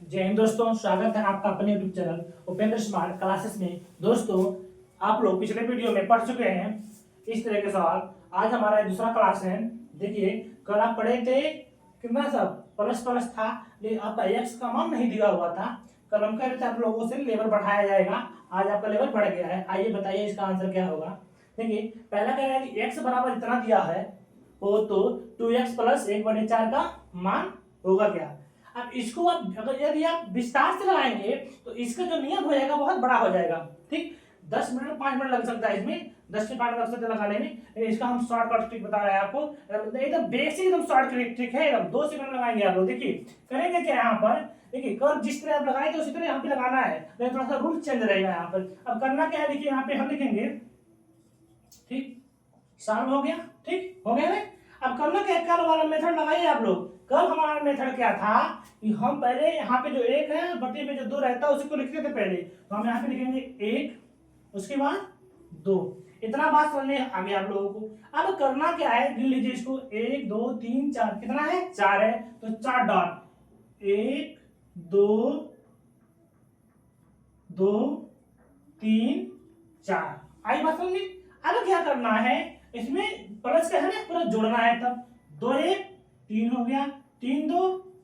जय हिंद दोस्तों, स्वागत है आपका अपने YouTube channel Upendra smart classes में। दोस्तों, आप लोग पिछले वीडियो में पढ़ चुके हैं इस तरह के सवाल। आज हमारा दूसरा क्लास है। देखिए, कल आप पढ़े थे कितना सब प्लस प्लस था, लेकिन आपका एक्स का मान नहीं दिया हुआ था। कल हम कह रहे थे आप लोगों से लेवल बढ़ाया जाएगा, आज आपका लेवल बढ़ गया है। आइए बताइए इसका आंसर क्या होगा। देखिए, पहला कह रहा है कि एक्स बराबर इतना दिया है, वो तो 2x प्लस 1/4 का मान होगा क्या। अब इसको आप अगर यदि आप विस्तार से लगाएंगे तो इसका जो नियम हो जाएगा बहुत बड़ा हो जाएगा। ठीक, 10 मिनट 5 मिनट लग सकता है इसमें, 10 से 5 मिनट लग सकते हैं लगाने में, लेकिन इसका हम शॉर्टकट ट्रिक बता रहे हैं आपको। एकदम बेसिक एकदम शॉर्ट ट्रिक है, एकदम 2 सेकंड लगाएंगे आप लोग। देखिए करेंगे क्या यहाँ पर, देखिए कर जिस तरह आप लगाए थे उसी तरह यहाँ पे लगाना है, लेकिन थोड़ा सा रूल चेंज रहेगा यहाँ पर। अब करना क्या है, देखिए यहाँ पे हम लिखेंगे, ठीक, सॉल्व हो गया। ठीक हो गया ना। अब करना क्या, कल वाला मेथड लगाइए आप लोग। कल हमारा मेथड क्या था कि हम पहले यहाँ पे जो एक है बटे में जो दो रहता है उसी को लिखते थे पहले, तो हम यहाँ पे लिखेंगे एक, उसके बाद दो। इतना बात समझ में आ गया आप लोगों को। अब करना क्या है, गिन लीजिए इसको, 1 2 3 4, कितना है 4 है, तो 4 डॉट 1 2 2 3 4। आई बात समझ में। अब क्या करना है, इसमें प्लस का है ना, पूरा जोड़ना है। तब 2 1 3 हो गया, 3 2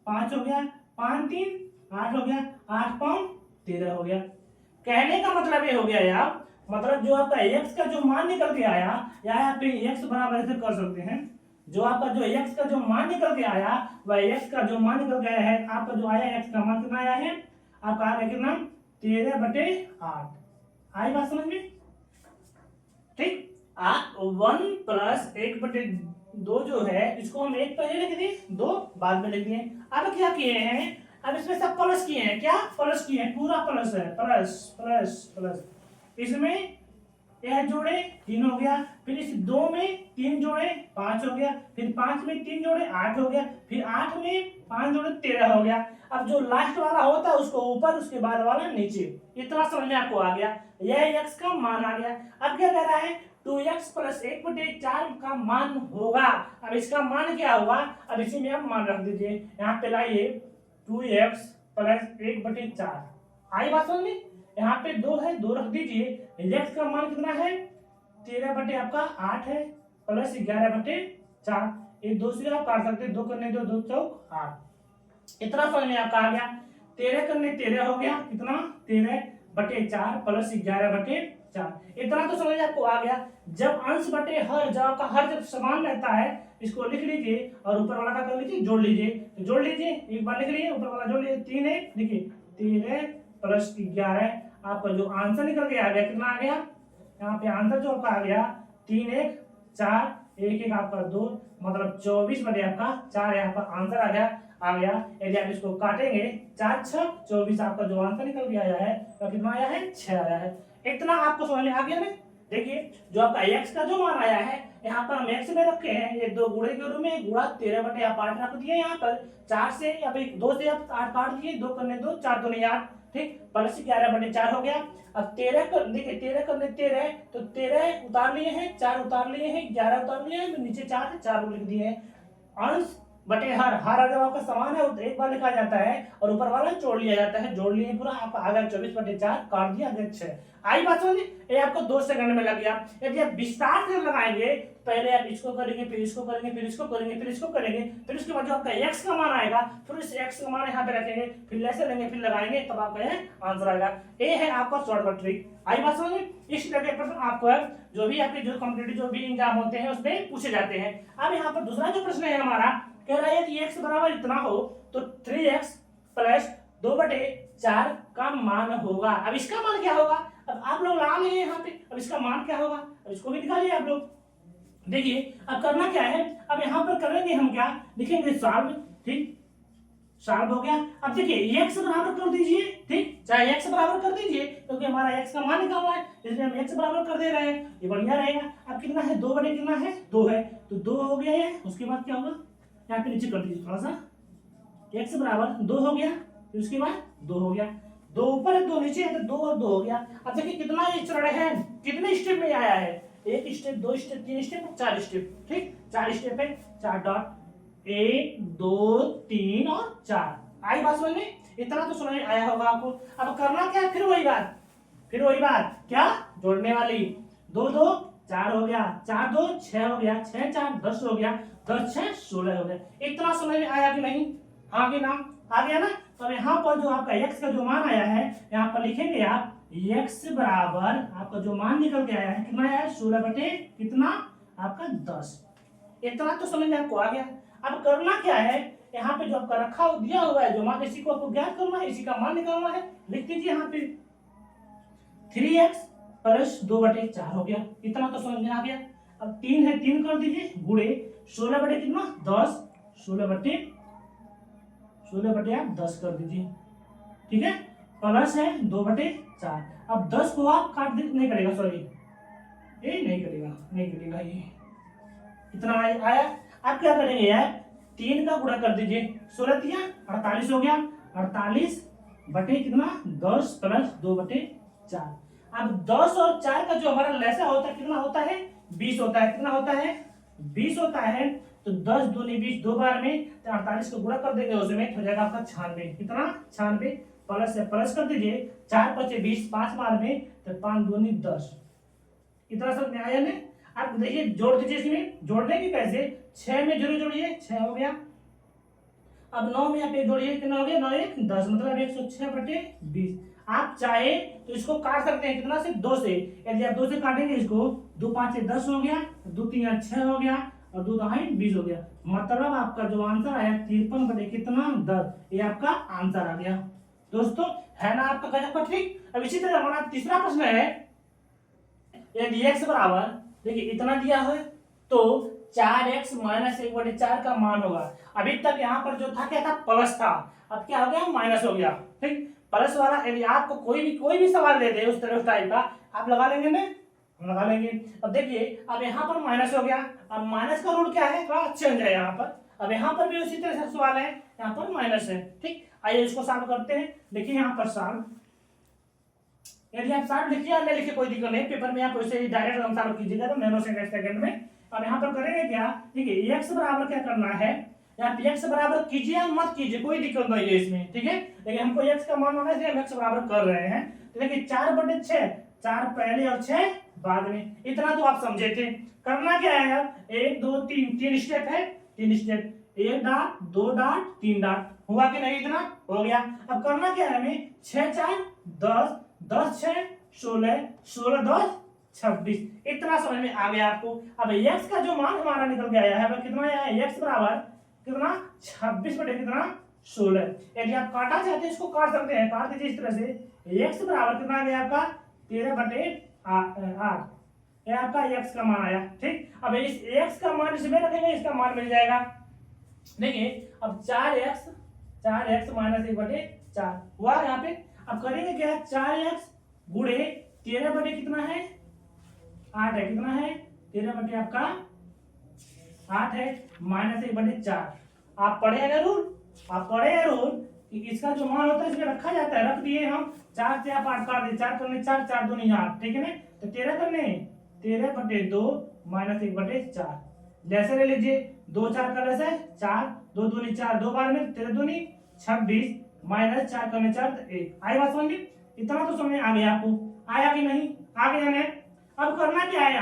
5 हो गया, 5 3 8 हो गया, 8 5 13 हो गया। कहने का मतलब ये हो गया यार, मतलब जो आपका x का जो मान निकल के आया, या आप x बराबर ऐसे कर सकते हैं, जो आपका जो x का जो मान निकल के आया वह x का जो मान निकल गया है, आपका जो आया x का मान कितना आया है, आपका आ गया कितना 13/8। आई बात समझ में। ठीक, 1 प्लस 1/2 जो है इसको हम एक पहले लिख दिए, दो बाद में लिख दिए। अब क्या किए हैं, अब इसमें सब प्लस किए हैं, क्या प्लस किए हैं, पूरा प्लस है, प्लस प्लस प्लस। इसमें यह जोड़े 3 हो गया, फिर इस 2 में 3 जोड़े 5 हो गया, फिर 5 में 3 जोड़े 8 हो गया, फिर 8 में 5 जोड़े 13 हो गया। अब जो लास्ट वाला होता है उसको ऊपर, उसके बाद वाला नीचे। इतना समझ में आपको आ गया, यह x का मान आ गया। अब क्या कह रहा है, 2x प्लस 1/4 का मान होगा। अब इसका मान क्या होगा, अब इसी में आप मान रख दीजिए, यहाँ पे लाइए 2x प्लस 1/4। आई बात समझ में। यहाँ पे 2 है, 2 रख दीजिए। x का मान कितना है, 13/8 है, प्लस 11/4। ये 2 से आप काट सकते हैं, 2 करने 2 2 चौक 8। इतना समझ में आपका आ गया। 13 करने 13 हो गया, कितना 13/4 प्लस 11/4। इतना तो समझ आपको आ गया। जब अंश बटे हर, जब आपका हर जब समान रहता है, इसको लिख लीजिए और ऊपर वाला का कर लीजिए, जोड़ लीजिए। तो जोड़ लीजिए, एक बार लिख लीजिए, ऊपर वाला जोड़ लीजिए, 3 है, देखिए 13 प्लस 11, आपका जो आंसर निकल के आ गया कितना आ गया, यहाँ पे आंसर जो आपका आ गया 3 1 4, 1 1 आपका 2, मतलब 24 बटे आपका 4 है, आपका आंसर आ गया। यदि आप इसको काटेंगे 4 6 24, आपका जो आंसर निकल के आया है तो कितना आया है, 6 आया है। इतना आपको समझ में आ गया ना। देखिए जो आपका x का जो मान आया है, यहाँ पर हम x में रखे हैं, ये 2 गुणे के रूप में गुणा 13/8 रख दिए। यहाँ पर 4 से या फिर 2 से आप 8 काट दिए, 2 करने 2 4 दूनी 8, ठीक, प्लस 11/4 हो गया। अब 13 कर, देखिए 13 करने 13, तो 13 उतार लिए हैं, 4 उतार लिए हैं, 11 उतार लिए हैं, नीचे 4 है, 4 लिख दिए हैं। अंश बटे हर, हर जब आपका समान है एक बार लिखा जाता है और ऊपर वाला जोड़ लिया जाता है, जोड़ लिए पूरा, आपका आ गया 24/4, काट दिया गया 6। आई बात समझ, ये आपको 2 सेकंड में लग गया। यदि आप विस्तार से लगाएंगे, पहले आप इसको करेंगे, फिर इसको करेंगे, फिर इसको करेंगे, फिर इसको करेंगे, फिर उसके बाद जो आपका x का मान आएगा, फिर इस x का मान यहाँ पे रखेंगे, फिर लेसे लेंगे, फिर लगाएंगे, तब आपका यह आंसर आएगा। ये है आपका शॉर्टकट ट्रिक। आई बात समझ में। इस तरह के प्रश्न आपको जो भी आपके जो कॉम्पिटिटिव जो भी एग्जाम होते हैं उसमें पूछे जाते हैं। अब यहाँ पर दूसरा जो प्रश्न है हमारा, कह रहा है कि x बराबर इतना हो तो 3x प्लस 2/4 का मान होगा। अब इसका मान क्या होगा, अब आप लोग लगा लिए यहाँ पे, अब इसका मान क्या होगा, अब इसको भी निकालिए आप लोग। देखिए अब करना क्या है, अब यहाँ पर करेंगे हम क्या, लिखेंगे सॉल्व, ठीक, सॉल्व हो गया। अब देखिए x बराबर कर दीजिए, ठीक, चाहे x बराबर कर दीजिए क्योंकि हमारा x का मान निकालना है, इसलिए हम x बराबर कर दे रहे हैं, ये बढ़िया रहेगा। अब कितना है, 2 बटे कितना है, 2 है, तो 2 हो गया है। उसके बाद क्या होगा, यहाँ पे नीचे कर दीजिए थोड़ा सा, x बराबर 2 हो गया, फिर उसके बाद 2 हो गया, 2 ऊपर है 2 नीचे है, तो 2 और 2 हो गया। अब देखिए कितना ये चरण है, कितने स्टेप में आया है, 1 स्टेप 2 स्टेप 3 स्टेप 4 स्टेप, ठीक, 4 स्टेप है, 4 डॉट 1 2 3 और 4। आई बात समझ में? इतना तो समझ में आया होगा आपको। अब करना क्या है, फिर वही बात क्या, जोड़ने वाली। 2 2 4 हो गया, 4 2 6 हो गया, 6 4 10 हो गया, 10 6 16 हो गया। इतना समझ में आया कि नहीं? हाँ कि ना? आ गया ना? तो यहाँ पर जो आपका x का जो मान आया है, यहाँ पर लिखेंगे आप x बराबर आपका जो मान निकल के आया है कितना आया है, 16 बटे कितना आपका 10। इतना तो समझ में आपको आ गया। अब करना क्या है, यहाँ पे जो आपका रखा दिया हुआ है जो मान, इसी को आपको ज्ञात करना है, इसी का मान निकालना है। लिख दीजिए यहाँ पे 3x प्लस 2/4 हो गया। इतना तो समझ में आ गया। अब 3 है, 3 कर दीजिए गुणे 16 बटे कितना 10, 16 बटे आप 10 कर दीजिए, ठीक है। प्लस है 2/4। अब 10 को आप काट दे, नहीं करेगा, सॉरी ये नहीं करेगा ये। इतना आया। आप क्या करेंगे यार, 3 का गुणा कर दीजिए, 16 दिया 48 हो गया, 48 बटे कितना 10 प्लस 2/4। अब 10 और 4 का जो हमारा लसा होता है कितना होता है, 20 होता है। कितना होता है, 20 होता है। तो 10 दूनी 20, 2 बार में 48 को गुणा कर देंगे, उसमें हो जाएगा आपका 96। कितना 96, प्लस से प्लस कर दीजिए, 4 5 20, 5 बार में तो 5 दूनी 10। इतना सब आया ना? आप देखिए जोड़ दीजिए, इसमें जोड़ने की कैसे, 6 में 0 जोड़िए 6 हो गया। अब 9 में आप जोड़िए, कितना हो गया 9 1 10, मतलब 106 बटे 20। आप चाहे तो इसको काट सकते हैं, कितना से 2 से। यदि आप 2 से काटेंगे इसको, 2 5 10 हो गया, 2 3 6 हो गया और 2 2 20 हो गया। मतलब आपका जो आंसर आया 53 बटे कितना 10, ये आपका आंसर आ गया। दोस्तों है ना आपका गजब का ट्रिक। अब इसी तरह हमारा तीसरा प्रश्न है, यदि x बराबर, देखिए इतना दिया है तो 4x माइनस 1/4 का मान होगा। अभी तक यहाँ पर जो था क्या था, प्लस था, अब क्या हो गया माइनस हो गया। ठीक, प्लस वाला यदि आपको कोई भी सवाल दे दे उस तरह उस टाइप का, आप लगा लेंगे ना, हम लगा लेंगे। अब देखिए अब यहाँ पर माइनस हो गया, अब माइनस का रूट क्या है, थोड़ा चेंज है यहाँ पर। अब यहाँ पर भी उसी तरह से सवाल है, यहाँ पर माइनस है। ठीक, आइए इसको सॉल्व करते हैं। देखिए यहाँ पर सॉल्व, यदि आप सॉल्व लिखिए या नहीं लिखिए कोई दिक्कत नहीं, पेपर में आप वैसे ही डायरेक्ट हम सॉल्व कीजिएगा तो नैनो सेकंड में। अब यहाँ पर करेंगे क्या, देखिए x बराबर क्या करना है, यहाँ पे x बराबर कीजिए या मत कीजिए कोई दिक्कत नहीं है इसमें, ठीक है। लेकिन हमको x का मान होना है, हम x बराबर कर रहे हैं। तो देखिए 4/6, 4 पहले और 6 बाद में, इतना तो आप समझे थे। करना क्या है यार, 1 2 3 3 स्टेप है, 3 स्टेप, 1 डॉट 2 डॉट 3 डॉट, हुआ कि नहीं, इतना हो गया। अब करना क्या है हमें, 6 4 10, 10 6 16, 16 10 26, इतना समझ में आ गया आपको। अब x का जो मान हमारा निकल के आया है वह कितना आया है, x बराबर कितना 26 बटे कितना 16। यदि आप काटा चाहते हैं इसको काट सकते हैं, काट दीजिए इस तरह से। x बराबर कितना आ गया आपका 13 बटे 8, ये आपका x का मान आया। ठीक, अब इस x का मान इसमें रखेंगे, इसका मान मिल जाएगा। देखिए अब 4x माइनस 1/4 हुआ यहाँ पे। अब करेंगे क्या, 4x गुणे 13 बटे कितना है 8 है, कितना है 13 बटे आपका 8 है, माइनस 1/4। आप पढ़े हैं रूल कि इसका जो मान होता है इसमें रखा जाता है, रख दिए हम। 4 से आप 8 काट दिए, 4 करने 4 4 दूनी 8, ठीक है ना। तो 13 करने 13 बटे 2 माइनस 1/4, जैसे ले लीजिए 2 4 का वैसे 4, 2 दूनी 4, 2 बार में 13 दूनी 26, माइनस 4 करने 4 तो 1। आई बात समझ में? इतना तो समझ आ गया आपको, आया कि नहीं, आ गया ना। अब करना क्या है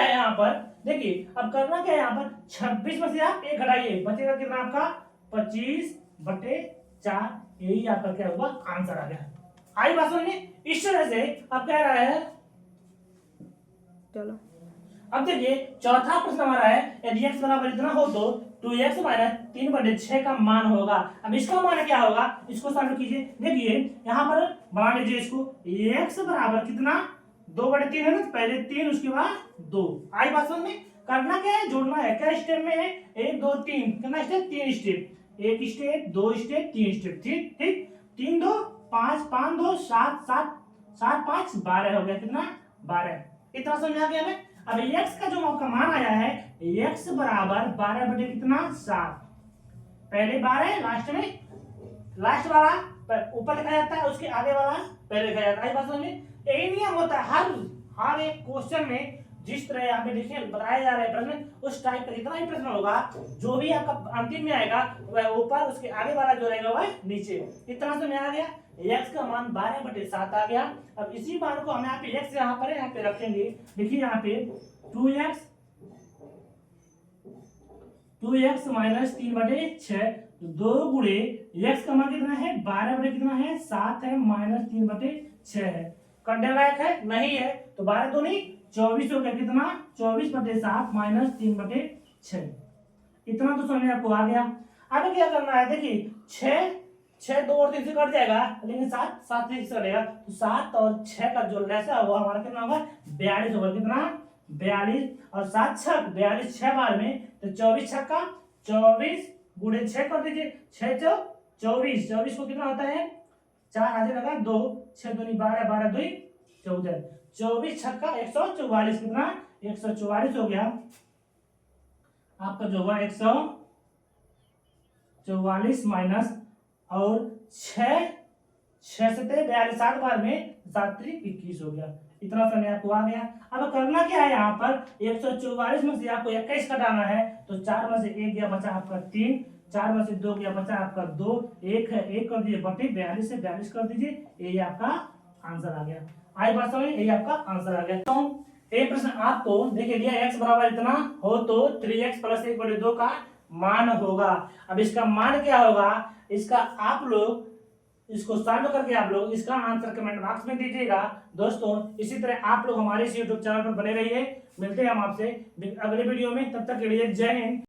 यहाँ पर, देखिए अब करना क्या है यहाँ पर, 26 में से आप 1 घटाइए, बचेगा कितना आपका 25/4, यही आपका क्या होगा आंसर आ गया। आई बात समझ में? इस तरह से अब क्या रहा है, चलो अब देखिए चौथा प्रश्न हमारा है, यदि x बराबर इतना हो तो 2x माइनस 3/6 का मान होगा। अब इसका मान क्या होगा, इसको सॉल्व कीजिए। देखिए यहाँ पर बना लीजिए इसको, x बराबर कितना 2/3 है ना, पहले 3 उसके बाद 2। आई बात समझ में? करना क्या है, जोड़ना है। क्या स्टेप में है, 1 2 3, कितना step 3 step, 1 step 2 step 3 step. ठीक ठीक, 3 2 5 5 2 7 7 7 5 12 हो गया, कितना 12। इतना समझ आ गया हमें। अब x का जो आपका मान आया है, x बराबर 12 बटे कितना 7, पहले 12 लास्ट में, लास्ट वाला ऊपर लिखा जाता है, उसके आगे वाला पहले लिखा जाता है। बात समझ में? यही नियम होता है हर एक क्वेश्चन में, जिस तरह यहाँ पे देखिए बताया जा रहा है प्रश्न, उस टाइप का जितना भी प्रश्न होगा, जो भी आपका अंतिम में आएगा वह ऊपर, उसके आगे वाला जो रहेगा वह नीचे। इतना से में आ गया, x का मान 12/7 आ गया। अब इसी मान को हम यहाँ पे x यहाँ पर यहाँ पे रखेंगे। देखिए यहाँ पे 2x माइनस 3/6, 2 गुणे x का मान कितना है 12/7 है माइनस 3/6 है। करने लायक है नहीं है, तो 12 दूनी 24 हो गया, कितना 24/7 माइनस 3/6। इतना तो समझ आपको आ गया। अब क्या करना है, देखिए 6 2 और 3 से कट जाएगा, लेकिन 7 से कटेगा, तो 7 और 6 का जो लसा हुआ हमारा कितना होगा 42 होगा। कितना 42 और 7 छक 42 6 बार में, तो 24 छक्का 24 गुणे 6 कर दीजिए, 6 24, 24 को कितना होता है 4 आधे लगा 2, 6 दूनी 12, 12 2 14, 24 छक्का 144, कितना 144 हो गया आपका जो हुआ 144 माइनस और 6 6 से 42 7 बार में 7 3 21 हो गया। इतना समय आपको आ गया। अब करना क्या है, यहाँ पर 144 में से आपको 21 घटाना है, तो 4 में से 1 गया बचा आपका 3, 4 में से 2 गया बचा आपका 2, 1 है 1 कर दीजिए बटे 42 से 42 कर दीजिए, यही आपका आंसर आ गया। आई बात समझ, यही आपका आंसर आ गया। तो एक प्रश्न आपको देखिए दिया x बराबर इतना हो तो 3x प्लस 1/2 का मान होगा। अब इसका मान क्या होगा, इसका आप लोग इसको सॉल्व करके आप लोग इसका आंसर कमेंट बॉक्स में दीजिएगा। दोस्तों इसी तरह आप लोग हमारे इस यूट्यूब चैनल पर बने रहिए। मिलते हैं हम आपसे अगले वीडियो में, तब तक के लिए जय हिंद।